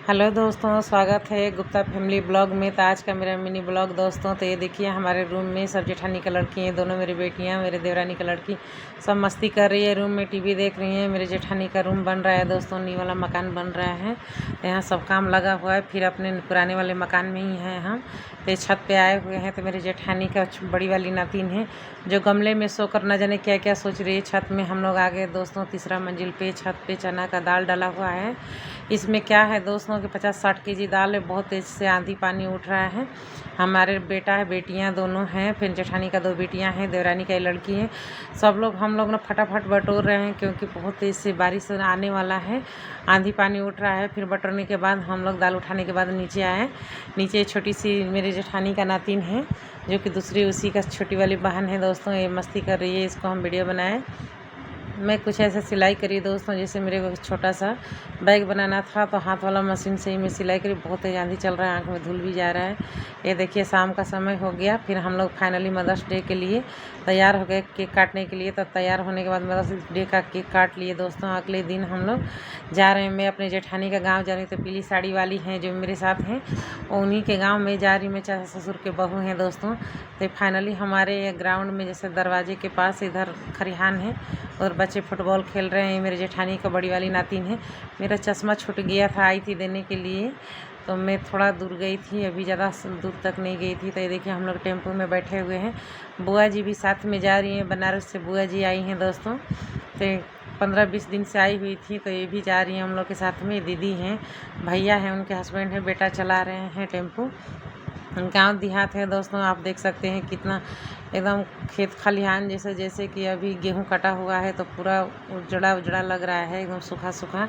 Hello दोस्तों, स्वागत है गुप्ता फैमिली ब्लॉग में। तो आज का मेरा मिनी ब्लॉग दोस्तों, तो ये देखिए हमारे रूम में सब जेठानी का लड़की हैं, दोनों मेरी बेटियां, मेरे देवरानी का लड़की सब मस्ती कर रही है, रूम में टीवी देख रही हैं। मेरे जेठानी का रूम बन रहा है दोस्तों, नी वाला मकान बन रहा है, यहाँ सब काम लगा हुआ है। फिर अपने पुराने वाले मकान में ही हैं हम, तो छत पे आए हुए हैं। तो मेरी जेठानी का बड़ी वाली नातिन है जो गमले में सोकर न जाने क्या क्या सोच रही है। छत में हम लोग आ गए दोस्तों, तीसरा मंजिल पे छत पे चना का दाल डाला हुआ है। इसमें क्या है दोस्तों कि 50-60 केजी दाल है। बहुत तेज़ से आंधी पानी उठ रहा है। हमारे बेटा है, बेटियां दोनों हैं, फिर जेठानी का 2 बेटियां हैं, देवरानी का एक लड़की है। सब लोग हम लोग ना फटाफट बटोर रहे हैं क्योंकि बहुत तेज़ से बारिश आने वाला है, आंधी पानी उठ रहा है। फिर बटोरने के बाद हम लोग दाल उठाने के बाद नीचे आए। नीचे छोटी सी मेरी जेठानी का नातिन है जो कि दूसरी उसी का छोटी वाली बहन है दोस्तों, ये मस्ती कर रही है। इसको हम वीडियो बनाए। मैं कुछ ऐसा सिलाई करी दोस्तों, जैसे मेरे को छोटा सा बैग बनाना था तो हाथ वाला मशीन से ही मैं सिलाई करी। बहुत तेज आंधी चल रहा है, आंख में धुल भी जा रहा है। ये देखिए शाम का समय हो गया। फिर हम लोग फाइनली मदर्स डे के लिए तैयार हो गए, केक काटने के लिए। तो तैयार होने के बाद मदर्स डे का केक काट लिए दोस्तों। अगले दिन हम लोग जा रहे हैं, मैं अपने जेठानी का गाँव जा रही हूँ। तो पीली साड़ी वाली हैं जो मेरे साथ हैं, उन्हीं के गाँव में जा रही। मैं चाचा ससुर के बहू हैं दोस्तों। तो फाइनली हमारे ग्राउंड में जैसे दरवाजे के पास इधर खरिहान है और बच्चे फुटबॉल खेल रहे हैं। मेरे जेठानी का बड़ी वाली नातिन है। मेरा चश्मा छूट गया था, आई थी देने के लिए, तो मैं थोड़ा दूर गई थी, अभी ज़्यादा दूर तक नहीं गई थी। तो ये देखिए हम लोग टेम्पो में बैठे हुए हैं। बुआ जी भी साथ में जा रही हैं, बनारस से बुआ जी आई हैं दोस्तों। तो 15-20 दिन से आई हुई थी, तो ये भी जा रही हैं हम लोग के साथ में। दीदी हैं, भैया हैं, उनके हस्बैंड हैं, बेटा चला रहे हैं टेम्पो। गांव देहात है दोस्तों, आप देख सकते हैं कितना एकदम खेत खलिहान जैसे कि अभी गेहूं कटा हुआ है तो पूरा उजड़ा उजड़ा लग रहा है, एकदम सूखा सूखा।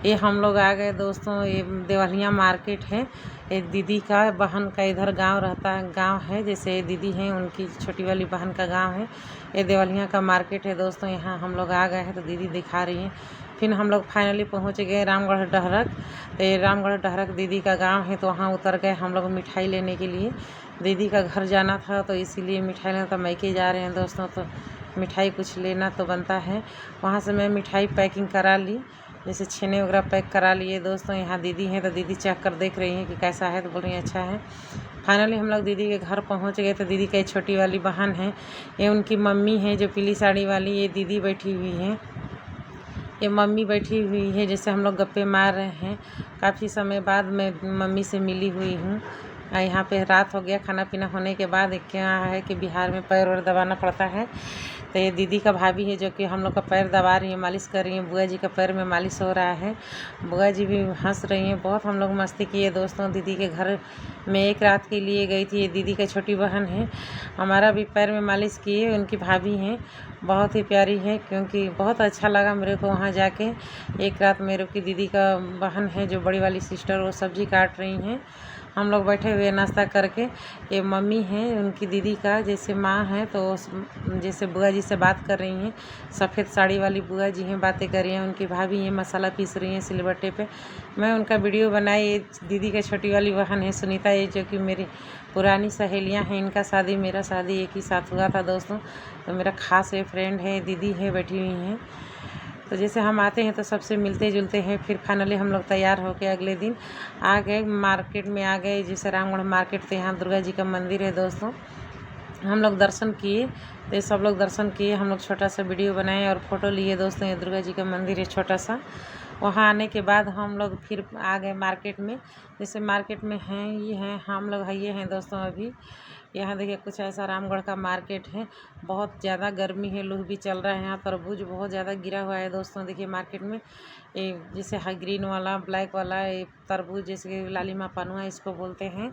ये हम लोग आ गए दोस्तों, ये देवलिया मार्केट है। एक दीदी का बहन का इधर गांव है, जैसे ये दीदी हैं उनकी छोटी वाली बहन का गांव है। ये देवलिया का मार्केट है दोस्तों, यहाँ हम लोग आ गए हैं तो दीदी दिखा रही हैं। फिर हम लोग फाइनली पहुँच गए रामगढ़ डहरक। तो ये रामगढ़ डहरक दीदी का गांव है, तो वहाँ उतर गए हम लोग मिठाई लेने के लिए। दीदी का घर जाना था तो इसीलिए मिठाई लेना था, मैके जा रहे हैं दोस्तों, तो मिठाई कुछ लेना तो बनता है। वहाँ से मैं मिठाई पैकिंग करा ली, जैसे छेने वगैरह पैक करा लिए दोस्तों। यहाँ दीदी हैं तो दीदी चेक कर देख रही हैं कि कैसा है, तो बोल रही हैं अच्छा है। फाइनली हम लोग दीदी के घर पहुँच गए। तो दीदी का छोटी वाली बहन है, ये उनकी मम्मी है जो पीली साड़ी वाली, ये दीदी बैठी हुई है, ये मम्मी बैठी हुई है। जैसे हम लोग गप्पे मार रहे हैं, काफ़ी समय बाद मैं मम्मी से मिली हुई हूँ। यहाँ पे रात हो गया, खाना पीना होने के बाद क्या है कि बिहार में पैर वैर दबाना पड़ता है। तो ये दीदी का भाभी है जो कि हम लोग का पैर दबा रही है, मालिश कर रही हैं। बुआ जी का पैर में मालिश हो रहा है, बुआ जी भी हंस रही हैं। बहुत हम लोग मस्ती किए दोस्तों। दीदी के घर में एक रात के लिए गई थी, ये दीदी का छोटी बहन है, हमारा भी पैर में मालिश किए। उनकी भाभी हैं, बहुत ही प्यारी है, क्योंकि बहुत अच्छा लगा मेरे को वहाँ जाके। एक रात मेरे की दीदी का बहन है जो बड़ी वाली सिस्टर, वो सब्जी काट रही हैं, हम लोग बैठे हुए नाश्ता करके। ये मम्मी हैं उनकी दीदी का जैसे माँ है, तो जैसे बुआ जी से बात कर रही हैं। सफ़ेद साड़ी वाली बुआ जी हैं, बातें कर रही हैं। उनकी भाभी हैं, मसाला पीस रही हैं सिलबट्टे पे। मैं उनका वीडियो बनाई। ये दीदी का छोटी वाली बहन है सुनीता, ये जो कि मेरी पुरानी सहेलियां हैं। इनका शादी मेरा शादी एक ही साथ हुआ था दोस्तों, तो मेरा खास ये फ्रेंड है, दीदी है, बैठी हुई हैं। तो जैसे हम आते हैं तो सबसे मिलते जुलते हैं। फिर फाइनली हम लोग तैयार होकर अगले दिन आ गए, मार्केट में आ गए, जैसे रामगढ़ मार्केट। तो यहाँ दुर्गा जी का मंदिर है दोस्तों, हम लोग दर्शन किए। तो ये सब लोग दर्शन किए, हम लोग छोटा सा वीडियो बनाए और फ़ोटो लिए दोस्तों। ये दुर्गा जी का मंदिर है छोटा सा। वहाँ आने के बाद हम लोग फिर आ गए मार्केट में। जैसे मार्केट में हैं ये हैं, हम लोग ये हैं दोस्तों। अभी यहाँ देखिए कुछ ऐसा रामगढ़ का मार्केट है। बहुत ज़्यादा गर्मी है, लू भी चल रहा है। यहाँ तरबूज बहुत ज़्यादा गिरा हुआ है दोस्तों। देखिए मार्केट में ये जैसे हाई ग्रीन वाला, ब्लैक वाला, ये तरबूज जैसे लालिमा पनुआ इसको बोलते हैं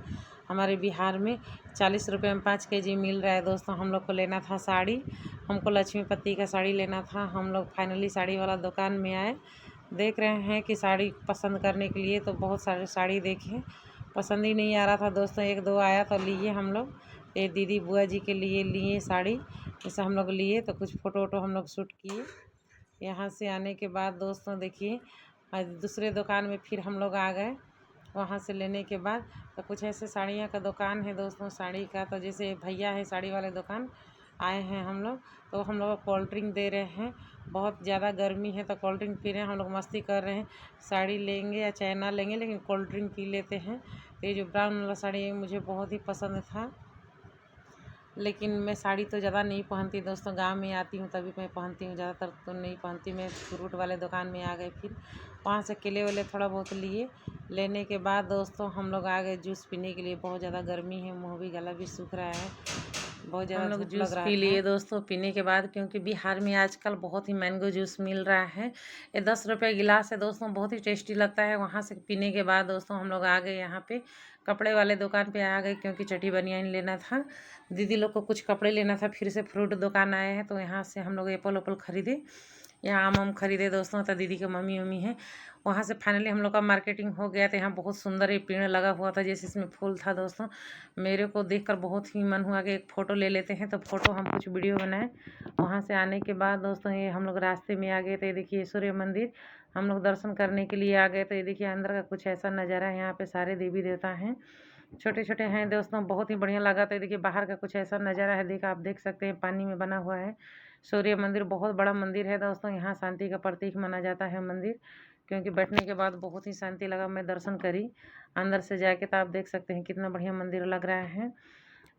हमारे बिहार में। 40 रुपये में 5 केजी मिल रहा है दोस्तों। हम लोग को लेना था साड़ी, हमको लक्ष्मीपति का साड़ी लेना था। हम लोग फाइनली साड़ी वाला दुकान में आए। देख रहे हैं कि साड़ी पसंद करने के लिए, तो बहुत सारे साड़ी देखे, पसंद ही नहीं आ रहा था दोस्तों। 1-2 आया तो लिए हम लोग। ये दीदी बुआ जी के लिए लिए साड़ी, जैसे हम लोग लिए। तो कुछ फ़ोटो वोटो हम लोग शूट किए। यहाँ से आने के बाद दोस्तों देखिए दूसरे दुकान में फिर हम लोग आ गए। वहाँ से लेने के बाद तो कुछ ऐसे साड़ियाँ का दुकान है दोस्तों, साड़ी का। तो जैसे भैया है साड़ी वाले दुकान, आए हैं हम लोग, तो हम लोग कोल्ड ड्रिंक दे रहे हैं। बहुत ज़्यादा गर्मी है तो कोल्ड ड्रिंक पी रहे हैं, हम लोग मस्ती कर रहे हैं। साड़ी लेंगे या चाहे ना लेंगे, लेकिन कोल्ड ड्रिंक पी लेते हैं। तो ये जो ब्राउन वाला साड़ी है मुझे बहुत ही पसंद था, लेकिन मैं साड़ी तो ज़्यादा नहीं पहनती दोस्तों। गांव में आती हूँ तभी मैं पहनती हूँ, ज़्यादातर तो नहीं पहनती। मैं फ्रूट वाले दुकान में आ गए, फिर वहाँ से केले वाले थोड़ा बहुत लिए। लेने के बाद दोस्तों हम लोग आ गए जूस पीने के लिए। बहुत ज़्यादा गर्मी है, मुँह भी गला भी सूख रहा है, बहुत ज़्यादा धूप लग रहा है। पी लिए दोस्तों पीने के बाद, क्योंकि बिहार में आजकल बहुत ही मैंगो जूस मिल रहा है। ये 10 रुपये गिलास है दोस्तों, बहुत ही टेस्टी लगता है। वहाँ से पीने के बाद दोस्तों हम लोग आ गए यहाँ पे कपड़े वाले दुकान पे आ गए, क्योंकि चटी बनियान लेना था। दीदी लोग को कुछ कपड़े लेना था, फिर से फ्रूट दुकान आए हैं तो यहाँ से हम लोग एप्पल उप्पल खरीदे, यहाँ आम खरीदे दोस्तों। तो दीदी के मम्मी उम्मी हैं, वहाँ से फाइनली हम लोग का मार्केटिंग हो गया। तो यहाँ बहुत सुंदर ये पेड़ लगा हुआ था, जैसे इसमें फूल था दोस्तों। मेरे को देखकर बहुत ही मन हुआ कि एक फ़ोटो ले लेते हैं, तो फ़ोटो हम कुछ वीडियो बनाए। वहाँ से आने के बाद दोस्तों ये हम लोग रास्ते में आ गए। तो ये देखिए सूर्य मंदिर हम लोग दर्शन करने के लिए आ गए। तो ये देखिए अंदर का कुछ ऐसा नज़ारा है, यहाँ पे सारे देवी देवता हैं, छोटे छोटे हैं दोस्तों, बहुत ही बढ़िया लगा। तो देखिए बाहर का कुछ ऐसा नज़ारा है, आप देख सकते हैं, पानी में बना हुआ है सूर्य मंदिर। बहुत बड़ा मंदिर है दोस्तों, यहाँ शांति का प्रतीक माना जाता है मंदिर, क्योंकि बैठने के बाद बहुत ही शांति लगा। मैं दर्शन करी अंदर से जाके, तो आप देख सकते हैं कितना बढ़िया मंदिर लग रहा है।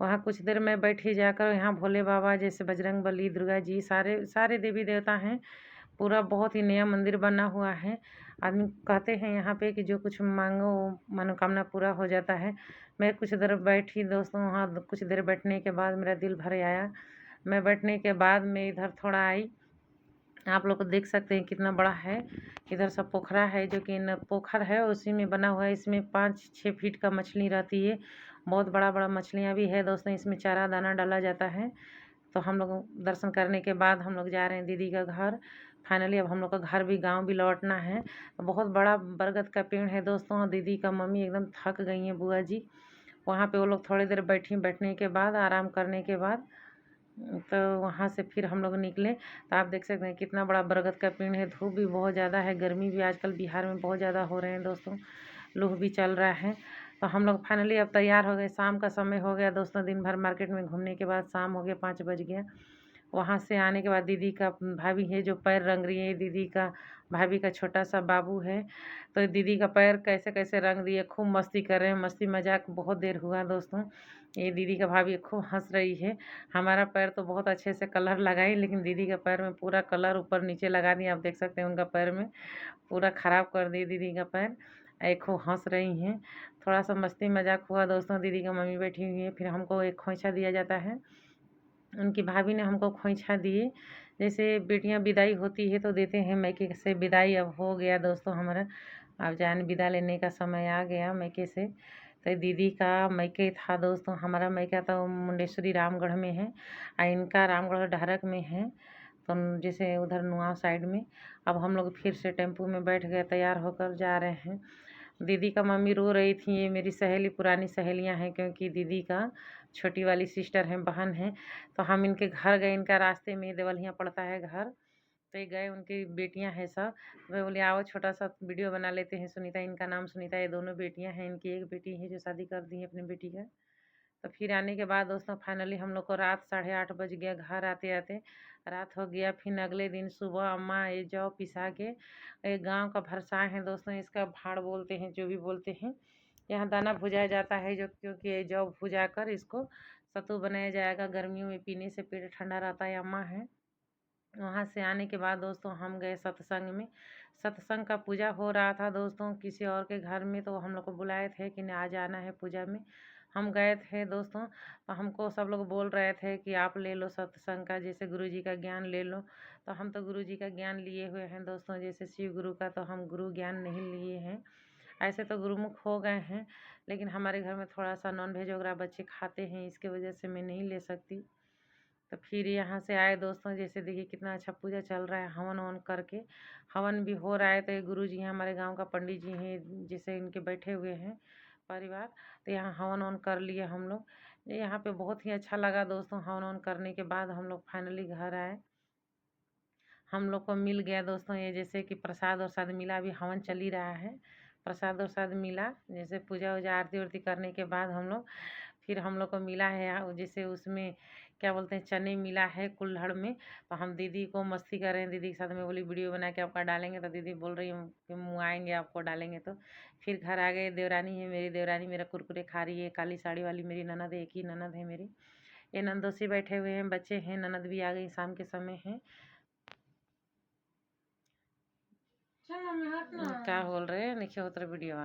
वहाँ कुछ देर मैं बैठी जाकर, यहाँ भोले बाबा जैसे बजरंग बली, दुर्गा जी, सारे सारे देवी देवता हैं। पूरा बहुत ही नया मंदिर बना हुआ है। आदमी कहते हैं यहाँ पे कि जो कुछ मांगो मनोकामना पूरा हो जाता है। मैं कुछ देर बैठी दोस्तों, वहाँ कुछ देर बैठने के बाद मेरा दिल भर आया। मैं बैठने के बाद मैं इधर थोड़ा आई, आप लोग को देख सकते हैं कितना बड़ा है। इधर सब पोखरा है, जो कि पोखर है उसी में बना हुआ है। इसमें 5-6 फीट का मछली रहती है, बहुत बड़ा बड़ा मछलियाँ भी है दोस्तों। इसमें चारा दाना डाला जाता है। तो हम लोग दर्शन करने के बाद हम लोग जा रहे हैं दीदी का घर। फाइनली अब हम लोग का घर भी, गांव भी लौटना है। बहुत बड़ा बरगद का पेड़ है दोस्तों। दीदी का मम्मी एकदम थक गई हैं, बुआ जी। वहाँ पे वो लोग थोड़ी देर बैठी, बैठने के बाद आराम करने के बाद तो वहाँ से फिर हम लोग निकले। तो आप देख सकते हैं कितना बड़ा बरगद का पेड़ है। धूप भी बहुत ज़्यादा है, गर्मी भी आजकल बिहार में बहुत ज़्यादा हो रहे हैं दोस्तों, लू भी चल रहा है। तो हम लोग फाइनली अब तैयार हो गए। शाम का समय हो गया दोस्तों, दिन भर मार्केट में घूमने के बाद शाम हो गया, 5 बज गया। वहाँ से आने के बाद दीदी का भाभी है जो पैर रंग रही है, दीदी का भाभी का छोटा सा बाबू है। तो दीदी का पैर कैसे कैसे रंग दिए, खूब मस्ती कर रहे हैं, मस्ती मजाक बहुत देर हुआ दोस्तों। ये दीदी का भाभी खूब हंस रही है। हमारा पैर तो बहुत अच्छे से कलर लगाई, लेकिन दीदी का पैर में पूरा कलर ऊपर नीचे लगा दिया। आप देख सकते हैं उनका पैर में पूरा ख़राब कर दिए दीदी का पैर। एक खूब हंस रही हैं। थोड़ा सा मस्ती मजाक हुआ दोस्तों। दीदी का मम्मी बैठी हुई है, फिर हमको एक खोइंछा दिया जाता है। उनकी भाभी ने हमको खोइंछा दिए। जैसे बेटियां विदाई होती है तो देते हैं, मैके से विदाई अब हो गया दोस्तों हमारा। अब जान विदा लेने का समय आ गया मैके से। तो दीदी का मैके था दोस्तों, हमारा मैका तो मुंडेश्वरी रामगढ़ में है, और इनका रामगढ़ डहरक में है, तो जैसे उधर नुआ साइड में। अब हम लोग फिर से टेम्पू में बैठ गए, तैयार होकर जा रहे हैं। दीदी का मम्मी रो रही थी। ये मेरी सहेली, पुरानी सहेलियां हैं, क्योंकि दीदी का छोटी वाली सिस्टर है, बहन है। तो हम इनके घर गए, इनका रास्ते में देवलियाँ पड़ता है घर, तो ये गए, उनकी बेटियां हैं सब। मैं बोली आओ छोटा सा वीडियो बना लेते हैं। सुनीता, इनका नाम सुनीता, ये दोनों बेटियां हैं। इनकी एक बेटी है जो शादी कर दी है अपनी बेटी का। तो फिर आने के बाद दोस्तों फाइनली हम लोग को रात 8:30 बज गया घर आते आते, रात हो गया। फिर अगले दिन सुबह अम्मा ये जौ पिसा के, एक गाँव का भरसाए हैं दोस्तों, इसका भाड़ बोलते हैं, जो भी बोलते हैं। यहाँ दाना भुजाया जाता है, जो क्योंकि ये जौ भुजा कर इसको सत्तू बनाया जाएगा, गर्मियों में पीने से पेट ठंडा रहता है। अम्मा है। वहाँ से आने के बाद दोस्तों हम गए सत्संग में। सत्संग का पूजा हो रहा था दोस्तों किसी और के घर में, तो हम लोग को बुलाए थे कि आज आना है पूजा में। हम गए थे दोस्तों। तो हमको सब लोग बोल रहे थे कि आप ले लो सत्संग का, जैसे गुरु जी का ज्ञान ले लो। तो हम तो गुरु जी का ज्ञान लिए हुए हैं दोस्तों, जैसे शिव गुरु का, तो हम गुरु ज्ञान नहीं लिए हैं। ऐसे तो गुरुमुख हो गए हैं, लेकिन हमारे घर में थोड़ा सा नॉन वेज वगैरह बच्चे खाते हैं, इसके वजह से मैं नहीं ले सकती। तो फिर यहाँ से आए दोस्तों, जैसे देखिए कितना अच्छा पूजा चल रहा है, हवन ववन करके। हवन भी हो रहा है। तो ये गुरु जी हैं, हमारे गांव का पंडित जी हैं, जैसे इनके बैठे हुए हैं परिवार। तो यहाँ हवन ववन कर लिए हम लोग। यहाँ पे बहुत ही अच्छा लगा दोस्तों। हवन ववन करने के बाद हम लोग फाइनली घर आए। हम लोग को मिल गया दोस्तों, ये जैसे कि प्रसाद वरसाद मिला। अभी हवन चल ही रहा है, प्रसाद वरसाद मिला। जैसे पूजा वूजा आरती उरती करने के बाद हम लोग फिर हम लोग को मिला है जैसे उसमें क्या बोलते हैं चने मिला है कुल्हड़ में। तो हम दीदी को मस्ती कर रहे हैं, दीदी के साथ में बोली वीडियो बना के आपका डालेंगे, तो दीदी बोल रही हूँ कि मुँआएंगे आपको डालेंगे। तो फिर घर आ गए। देवरानी है मेरी, देवरानी मेरा कुरकुरे खा रही है। काली साड़ी वाली मेरी ननद है, एक ही ननद है मेरी। ये नंदोसी बैठे हुए हैं, बच्चे हैं, ननद भी आ गई, शाम के समय है। क्या बोल रहे हैं, देखिए उतर वीडियो